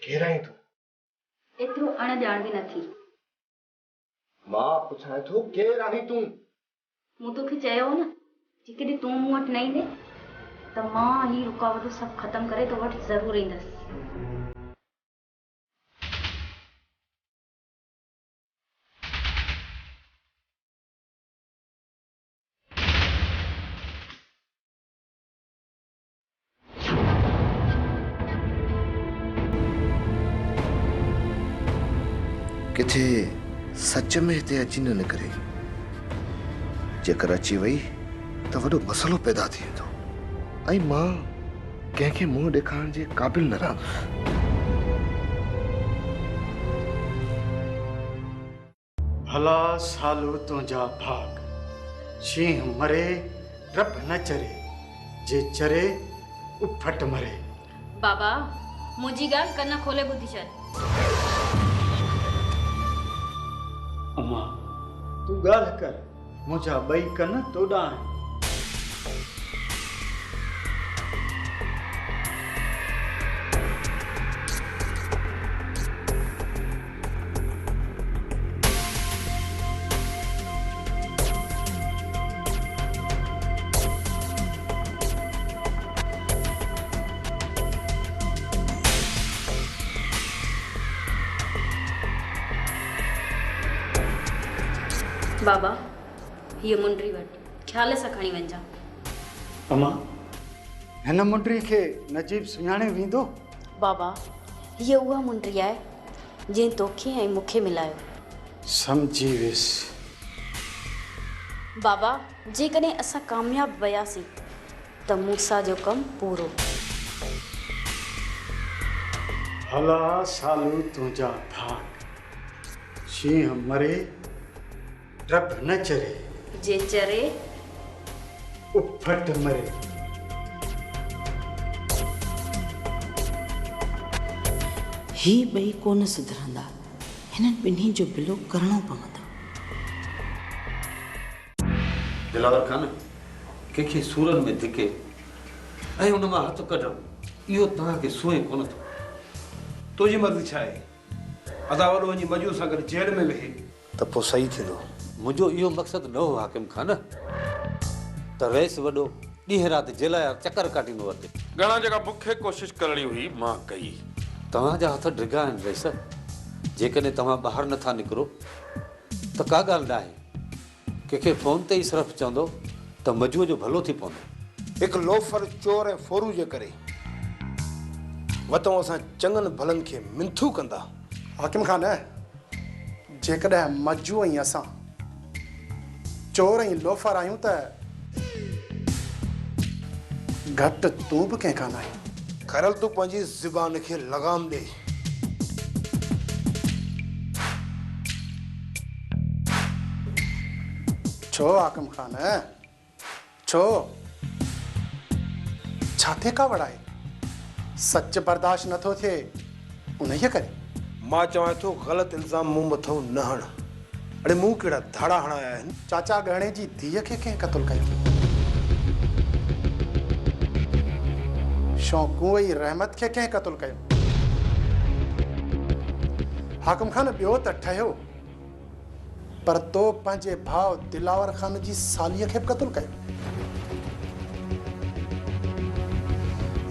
केरु आहीं तूं? एतिरो अणॼाण बि न थी। मां पुछां थो केरु आहीं तूं? मूं तोखे चयो न जेकॾहिं तूं मूं वटि न ईंदे त मां ही रुकावटूं सभु ख़तमु करे तो वटि ज़रूरु ईंदसि। किथे सच में हिते अची न निकिरे। जेकर अची वई त वॾो मसइलो पैदा थी वेंदो ऐं मां कंहिंखे मुंहुं ॾेखारण जे क़ाबिल न रहंदुसि। भला सालू तुंहिंजा भाग शींह मरे रब न चरे जे चरे उफट मरे। बाबा मुंहिंजी ॻाल्हि कन खोले ॿुधी छॾ। अम्मा तूं ॻाल्हि कर, मुंहिंजा ॿई कन तोॾां आहिनि। बाबा हीअ मुंडी वटि ख़्याल सां खणी वञिजां। अम्मा हिन मुंडी खे नजीब सुञाणे वेंदो? बाबा हीअ उहा मुंडी आहे जंहिं तोखे ऐं मूंखे मिलायो। सम्झी वियुसि। बाबा जेकॾहिं असां कामयाब वियासीं त मूसा जो कमु पूरो। भला सालू तुंहिंजा भाग शींह मरे रब न चरे जे चरे उफट मरे। ही ॿई कोन सुधरंदा, हिननि ॿिन्ही जो बिलो करणो पवंदो। दिलावर खान कंहिंखे सूरनि में धिके ऐं हुन मां हथु कढणु इहो तव्हांखे सुहे कोन थो। तुंहिंजी मर्ज़ी छा आहे? अदा वॾो वञी मजू सां गॾु जेल में वेहे त पोइ सही थींदो। मुंहिंजो इहो मक़सदु न हो हाकिम खान त रईस वॾो ॾींहं राति जेल जा चकर काटींदो अचे। घणा जगह मूंखे कोशिशि करणी हुई मां कई। तव्हांजा हथ ढिघा आहिनि रईस। जेकॾहिं तव्हां ॿाहिरि नथा निकिरो त का ॻाल्हि न आहे। कंहिंखे फ़ोन ते ई सिर्फ़ु चवंदो त मजूअ जो भलो थी पवंदो। हिकु लोफर चोर ऐं फोरू जे करे वतऊं असां चङनि भलनि खे मिंथू कंदा। हाकिम खान जेकॾहिं मजू ऐं असां चोर ऐं लोफर आहियूं त घटि तूं बि कंहिंखां न आहीं। खरल तूं पंहिंजी ज़ुबान खे लगाम ॾे। छो हाकिम खान छो छा थे का वड़ाए? सच बर्दाश्त नथो थिए उनजे करे। मां चवां थो ग़लति इल्ज़ाम मूं मथां न हण। अड़े मूं कहिड़ा धाड़ा हणाया आहिनि? चाचा गहणे जी धीअ खे कंहिं क़तल कयो? शौक़ू ऐं रहमत खे कंहिं क़तल कयो? हाकिम खान ॿियो त ठहियो पर तो पंहिंजे भाउ दिलावर खान जी सालीअ खे बि क़तल कयो।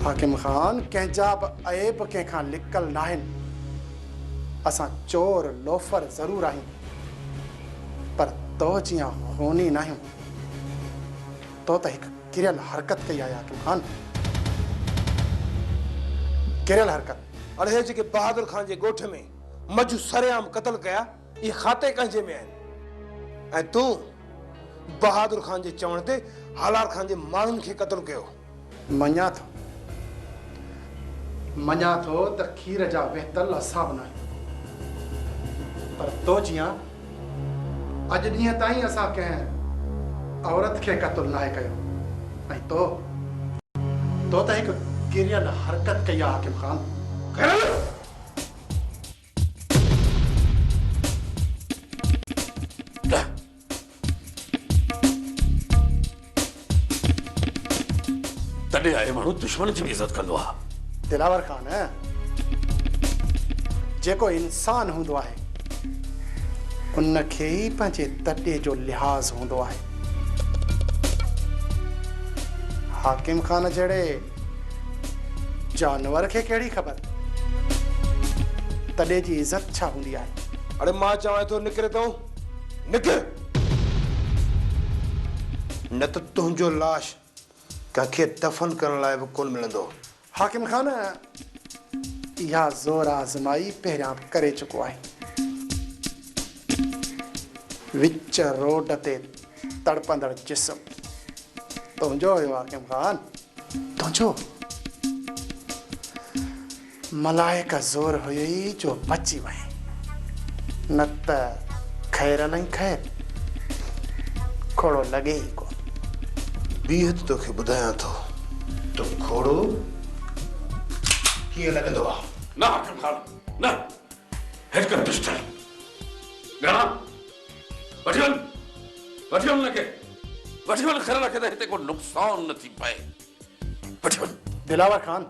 हाकिम खान कंहिंजा बि ऐब कंहिंखां लिकल न आहिनि। असां चोर लोफर ज़रूरु आहियूं पर तो जीअं खूनी न आहियूं। तो त हिकु किरियल हरकत कई आहे हाकिम खान। किरियल हरकत। अड़े हे जेके बहादुर खान जे ॻोठ में मजू सरेआम क़तल कया इहे खाते कंहिंजे में आहिनि ऐं तूं बहादुर खान जे चवण ते हालार खान जे माण्हुनि खे क़तल कयो। मञा थो त खीर जा वहतल असां बि न आहियूं पर तो जीअं अॼु ॾींहं ताईं असां कंहिं औरत खे क़तल नाहे कयो ऐं तो त हिकु किरियल हरकत कई आहे हाकिम खान। तॾहिं आहे माण्हू दुश्मन जी बि इज़त कंदो आहे। दिलावर खान जेको इंसान हूंदो आहे उनखे ई पंहिंजे तॾे जो लिहाज़ हूंदो आहे। हाकिम खान जहिड़े जानवर खे कहिड़ी ख़बर तॾे जी इज़त छा हूंदी आहे। अरे मां चवां थो निकिरे तो निकिर, न त तुंहिंजो लाश कंहिंखे दफ़न करण लाइ बि कोन मिलंदो। हाकिम खान इहा ज़ोर आज़माई पहिरियां करे चुको आहे। विच रोड ते तड़पंदड़ जिस्म तुंहिंजो हुयो हाकिम खान, तुंहिंजो। मलाइक ज़ोर हुई जो बची वई, न त ख़ैर अलाई ख़ैर खोड़ो लॻे ई कोन। बीह त तोखे ॿुधायां थो तो खोड़ो कीअं लॻंदो आहे। ना हाकिम खान ना, हेड कर पिस्टल गाना वठी वञ लगे वठी वञ, ख़ैर रखे त हिते को नुक़सान न थी पए। वठी वञ। दिलावर खान,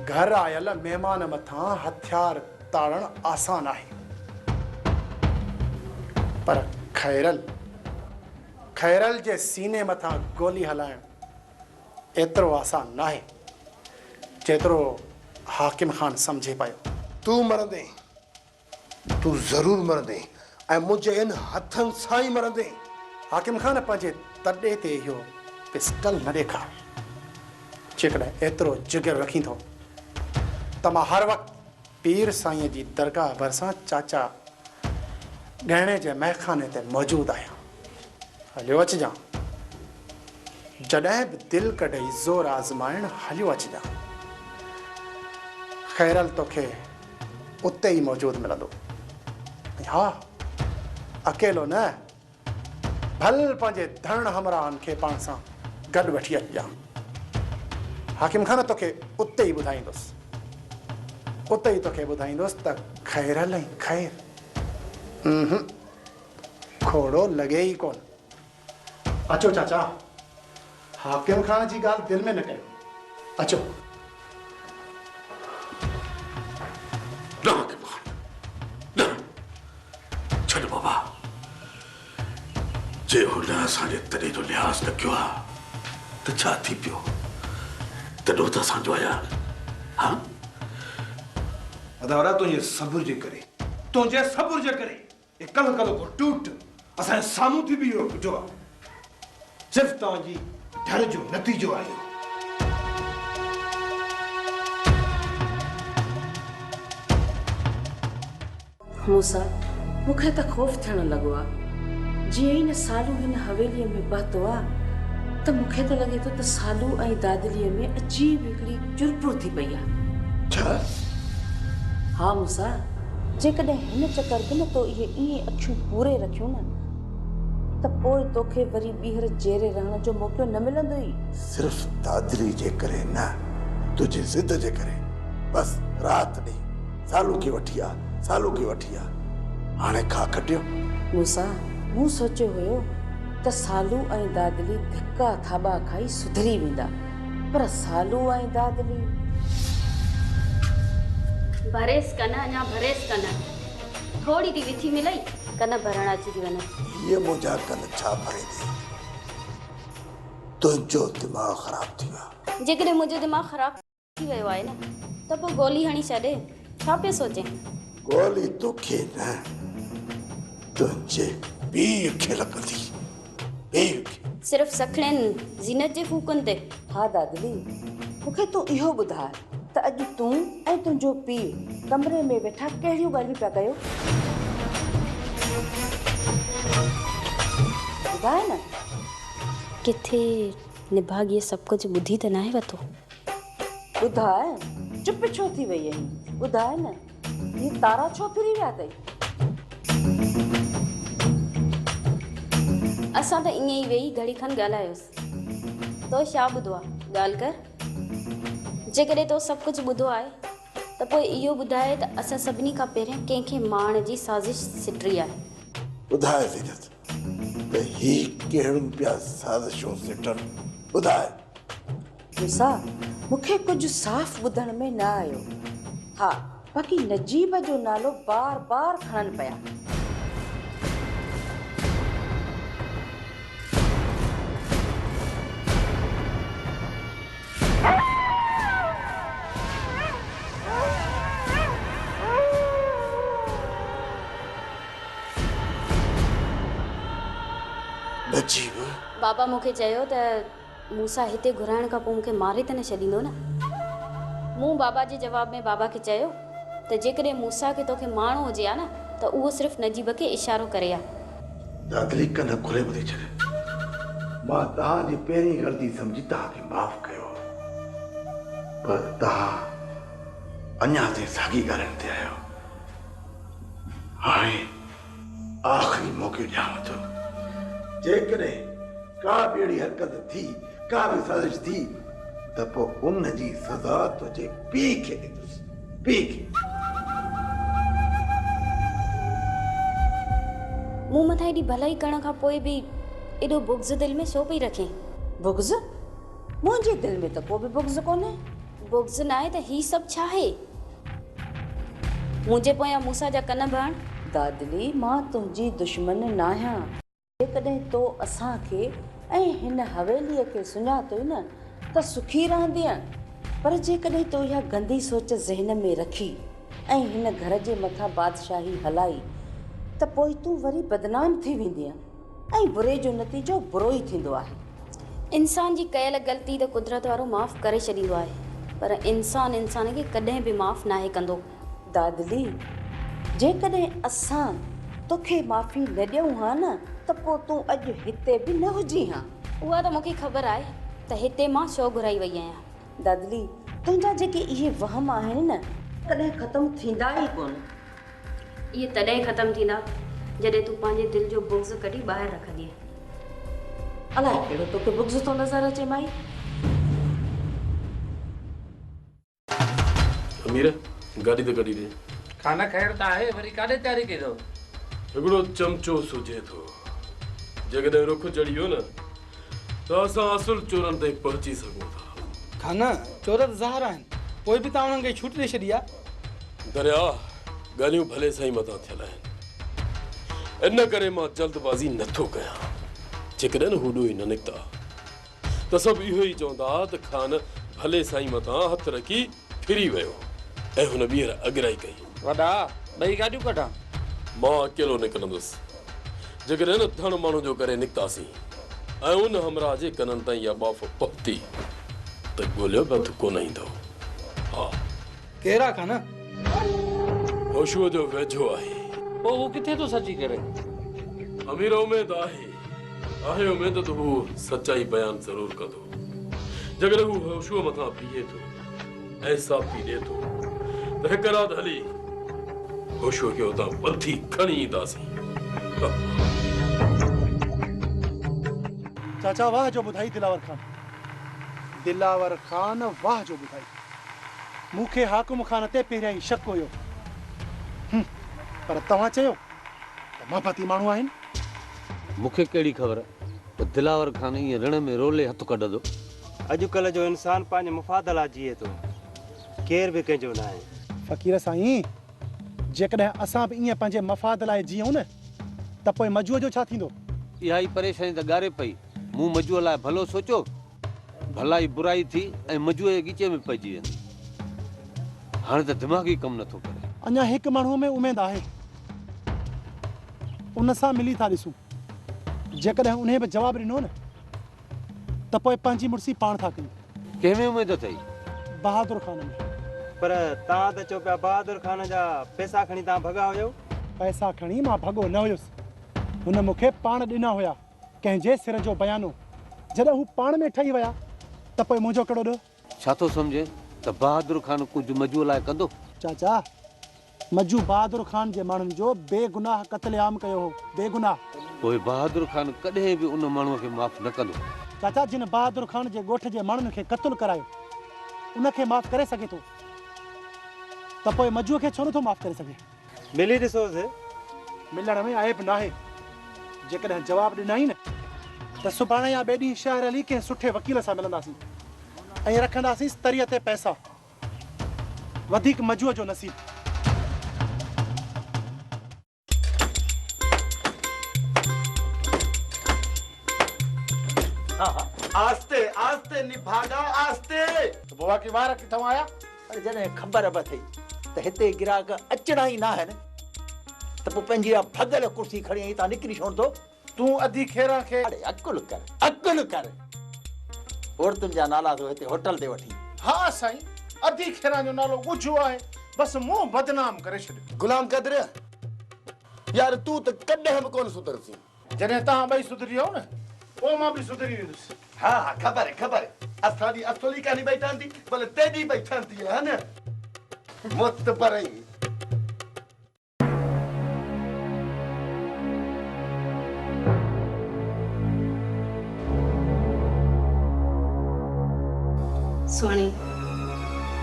घर आयल महिमान मथां हथियार ताड़ण आसान आहे, पर खैरल जे सीने मथां गोली हलाइण एतिरो आसान नाहे जेतिरो हाकिम खान सम्झे पियो। तूं मरंदे, तूं ज़रूर मरंदे ऐं मुंहिंजे इन हथनि सां ई मरंदे। हाकिम खान पंहिंजे तॾे ते इहो पिस्टल न ॾेखार। जेकॾहिं एतिरो जिगर रखींदो त मां हर वक़्तु पीर साईं जी दरगाह भरिसां चाचा गहणे जे महखाने ते मौजूदु आहियां। हलियो अचिजां, जॾहिं बि दिलि कढई ज़ोर आज़माइण हलियो अचिजां। खैरल तोखे उते ई मौजूदु मिलंदो। हा, अकेलो न, भल पंहिंजे धण हमराहनि खे पाण सां गॾु वठी अचिजां। हाकिम खान तोखे उते ई ॿुधाईंदुसि, उते ई तोखे ॿुधाईंदुसि त खैरल ऐं खैर खोड़ो लॻे ई कोन। अचो चाचा, हाकिम खान जी ॻाल्हि दिलि में न कयो। अचो। ना हाकिम खान न, छॾ बाबा, जे हुन असांजे तॾे जो लिहाज़ न कयो आहे त छा थी पियो, तॾो त असांजो आया। हा अदावरा तुंहिंजे सब्र जे करे, तुंहिंजे सब्र जे करे ये कल को टूट असांजे साम्हूं थी बि इहो जो आहे। सिर्फ़ तव्हांजी डर जो नतीजो आहे इहो। मूंसा मूंखे त ख़ौफ़ थियण लॻो आहे। जीअं ई न सालू हिन हवेलीअ में पहुतो आहे त मूंखे त लॻे थो त सालू ऐं दादलीअ में अजीब हिकिड़ी चुरपुर थी पई आहे। छा? हा मूंसा, जेकॾहिं हिन चकर बि न तो इहे ईअं अखियूं पूरे रखियूं न त पोइ तोखे वरी ॿीहर जेरे रहण जो मौक़ो न मिलंदो ई। सिर्फ़ दादरी जे करे न, तुझे ज़िद जे करे। बस रात ॾींहुं सालू खे वठी आ, सालू खे वठी आ। हाणे खा कटियो। मूंसा, मूं सोचियो हुयो त सालू ऐं दादली धिका थाॿा खाई सुधरी वेंदा, पर सालू ऐं दादली भरेस कन, अञा भरेस कन, थोड़ी ती विथी मिलई कन भरण अची थी वञे। ये मुंहिंजा कन छा भरींदी? तुंहिंजो दिमाग़ ख़राब थी वियो। जेकॾहिं मुंहिंजो दिमाग़ ख़राब थी वियो आहे न त पोइ गोली हणी छॾे, छा पियो सोचे? गोली तोखे न, तुंहिंजे पीउ खे लॻंदी। पीउ खे सिर्फ़ सखणनि ज़ीनत जे फूकनि ते। हा दादली, मूंखे तूं इहो ॿुधाए त अॼु तूं ऐं तुंहिंजो पीउ कमरे में वेठा कहिड़ियूं ॻाल्हियूं पिया कयो? ॿुधाए न। किथे निभाॻीअ सभु कुझु ॿुधी त नाहे वरितो? ॿुधाए, चुप छो थी वई आहीं? ॿुधाए न, ही तारा छो फिरी विया अथई? असां त ईअं ई वेही घड़ी खनि ॻाल्हायोसीं। तो छा ॿुधो आहे? ॻाल्हि कर। जेकॾहिं तो सभु कुझु ॿुधो आहे त पोइ इहो ॿुधाए त असां सभिनी खां पहिरियों कंहिंखे मारण जी साज़िश सिटरी आहे। ॿुधाए ज़ीनत, त ही कहिड़ियूं पिया साज़िशूं सिटनि? ॿुधाए। मूंसा, मूंखे कुझु साफ़ ॿुधण में न आयो। हा, बाक़ी नजीब जो नालो बार बार खणनि पिया। नजीब बाबा मूंखे चयो त मूंसां हिते घुराइण खां पोइ मूंखे मारे त न छॾींदो न। मूं बाबा जे जवाब में बाबा खे चयो त जेकॾहिं मूंसा खे तोखे माण्हू हुजे हा न त उहो सिर्फ़ु नजीब खे इशारो करे हा। दादली कन खुले ॿुधी छॾ। मां तव्हांजी पहिरीं ग़लती सम्झी तव्हांखे माफ़ कयो, पर तव्हां अञा ताईं साॻी ॻाल्हियुनि ते आहियो। हाणे आख़िरी मौक़ो ॾियांव थो, जेकॾहिं का बि अहिड़ी हरकत थी, का बि साज़िश थी, त पोइ उन जी सज़ा तुंहिंजे पीउ खे ॾींदुसि, पीउ खे। मूं मथां एॾी भलाई करण खां पोइ बि एॾो बुग़्ज़ दिलि में छो पई रखे? बुग़्ज़? मुंहिंजे दिलि में त को बि बुग़्ज़ कोन्हे। बुग़्ज़ न आहे त ही सभु छा आहे? मुंहिंजे पोयां मूंसा जा कन भरण? दादली, मां तुंहिंजी दुश्मन न आहियां। जेकॾहिं तो असांखे ऐं हिन हवेलीअ खे सुञातो न त सुखी रहंदीअ, पर जेकॾहिं तो इहा गंदी सोच ज़हन में रखी ऐं हिन घर जे मथां बादशाही हलाई त पोइ तूं वरी बदनाम थी वेंदीअ ऐं बुरे जो नतीजो बुरो ई थींदो आहे। इंसान जी कयल ग़लती त कुदरत वारो माफ़ करे छॾींदो आहे, पर इंसान खे कॾहिं बि माफ़ नाहे कंदो। दादली, जेकॾहिं असां तोखे माफ़ी न ॾियूं हा न त पोइ तूं अॼु हिते बि न हुजी हा। उहा त मूंखे ख़बर आहे त हिते मां छो घुराई वई आहियां। दादली, तुंहिंजा जेके इहे वहम आहिनि न कॾहिं ख़तमु थींदा ई कोन। इहे तॾहिं ख़तमु थींदा जॾहिं तूं पंहिंजे दिलि जो बुग़्ज़ कढी ॿाहिरि रखंदीअ। अलाए कहिड़ो तोखे बुग़्ज़ थो नज़र अचे माई। अमीर गाड़ी त कढी ॾे। खाना ख़ैर त आहे, वरी काॾे तयारी कई अथव? हिकिड़ो चमचो सुझे थो, जेकॾहिं रुख चढ़ी वियो न त असां असुल चोरनि ताईं पहुची सघूं था। खाना चोर त ज़ाहिर आहिनि, पोइ बि तव्हां उन्हनि खे छूट ॾेई छॾी आहे। दरिया ॻाल्हियूं भले साईं मथां थियल आहिनि, इन करे मां जल्दबाज़ी नथो कयां। जेकॾहिं न हू ॾोही न निकिता त सभु इहो ई चवंदा त खान भले साईं मथां हथु रखी फिरी वियो ऐं हुन ॿीहर अॻिराई कई। वॾा ॿई गाॾियूं कढां? मां अकेलो निकिरंदुसि। जेकॾहिं न धण माण्हू जो करे निकितासीं ऐं उन हमराह जे कननि ताईं इहा बाफ़ पहुती त ॻोल्हियो बि हथु कोन ईंदो। हा, केरु आहे खाना? होशूअ जो वेझो आहे। पोइ हू किथे थो सची करे? अमीर उमेद आहे उमेद त हू सचाई बयान ज़रूर कंदो। जेकॾहिं हू होशूअ मथां बीहे थो ऐं साफ़ी ॾिए थो त हिकु राति हली होशूअ खे उतां पथी खणी ईंदासीं। चाचा वाह जो ॿुधाई दिलावर खान। दिलावर खान वाह जो ॿुधाई। मूंखे हाकुम खान ते पहिरियां ई शक हुयो, पर तव्हां चयो त महबती माण्हू आहिनि। मूंखे कहिड़ी ख़बर त दिलावर खान ईअं रण में रोले हथु कढंदो। अॼुकल्ह जो इंसान पंहिंजे मुफ़ाद लाइ जीए थो, केर बि कंहिंजो न आहे। फ़क़ीर साईं, जेकॾहिं असां बि ईअं पंहिंजे मफ़ाद लाइ जीऊं न त पोइ मजूअ जो छा थींदो? इहा ई परेशानी त ॻारे पई। मूं मजूअ लाइ भलो सोचियो, भलाई बुराई थी ऐं मजूअ जे गीचे में पइजी वेंदी। हाणे त दिमाग़ ई कमु नथो करे। अञा हिकु माण्हूअ में उमेद आहे, उन सां मिली था ॾिसूं। जेकॾहिं उन बि जवाबु ॾिनो न त पोइ पंहिंजी मुड़सी पाण था कयूं। कंहिंमें उमेद अथई? बहादुर खान में। पर तव्हां त चओ पिया बहादुर खान जा पैसा खणी तव्हां भॻा हुयो। पैसा खणी मां भॻो न हुयुसि, हुन मूंखे पाण ॾिना हुया कंहिंजे सिर जो बयानो। जॾहिं हू पाण में ठही विया त पोइ मुंहिंजो कहिड़ो ॾोह? छा थो सम्झे त बहादुर खान कुझु मजूअ लाइ कंदो? चाचा, मजू बहादुर खान जे माण्हुनि जो बेगुनाह क़त्लेआम कयो हो, बेगुनाह। पोइ बहादुर खान कॾहिं बि उन माण्हूअ खे माफ़ न कंदो। चाचा, जिन बहादुर खान जे ॻोठ जे माण्हुनि खे क़त्ल करायो उनखे माफ़ करे सघे थो त पोइ मजूअ खे छो नथो माफ़ करे सघे? मिली ॾिसोसि। मिलण में आएब नाहे। जेकॾहिं जवाबु ॾिनई न त सुभाणे या ॿिए ॾींहुं शहर हली कंहिं सुठे वकील सां मिलंदासीं ऐं रखंदासीं तरीअ ते पैसा। वधीक मजूअ जो नसीबु। हाँ हाँ आस्ते आस्ते निभागा आस्ते। तो बुआ की वार किथां आया? अरे जने खबर ब थई त हिते गिराक अचणा ही ना है न त पोइ पंहिंजी भगल कुर्सी खणी आई ता निकिरी छोड़ दो। तू अधी खेरा खे अरे अकुल कर औरतुनि जा नाला तो हिते होटल ते वठी। हाँ साईं, अधी खेरा जो नालो ॻुझो आहे, बस मुंह बदनाम करे छॾियो। गुलाम कदर यार तू त कॾहिं बि कोन सुधरसी। जॾहिं तव्हां ॿई सुधरी वियो न पोइ मां बि सुधरी वेंदुसि। हाँ हाँ खबर है असांजी असली कहानी भई ठहंदी भले तेजी भई ठहंदी है न मुत पर ही। सोनी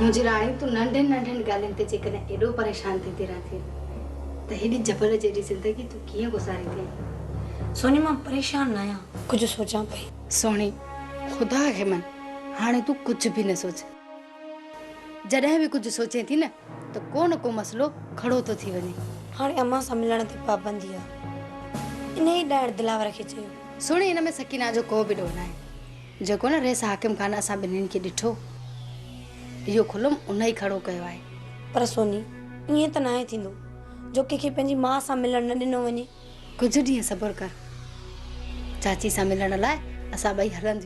मुंहिंजी राणी तूं नंढनि नंढनि ॻाल्हियुनि ते जेकॾहिं एॾो परेशान थी रहे त हेॾी जबल जहिड़ी ज़िंदगी तूं कीअं गुज़ारी थी? सोनी मां परेशान न आहियां, कुझु सोचां पई। सोनी खुदा खे मन हाणे तूं कुझु बि न सोच। जॾहिं बि कुझु सोचें थी न त को न को मसइलो खड़ो थो थी वञे। हाणे अम्मा सां मिलण ते पाबंदी आहे, इन ई ॾाढ दिलावर खे चयो। सोनी हिन में सकीना जो को बि ॾोह न आहे। जेको न रेस हाकिम खान असां ॿिन्हिनि खे ॾिठो इहो खुलम उन ई खड़ो कयो आहे। पर सोनी ईअं त न आहे थींदो जो कंहिंखे पंहिंजी माउ सां मिलण न ॾिनो वञे। कुझु ॾींहं सब्र कर, चाची सां मिलण लाइ असां ॿई हलंदियूं।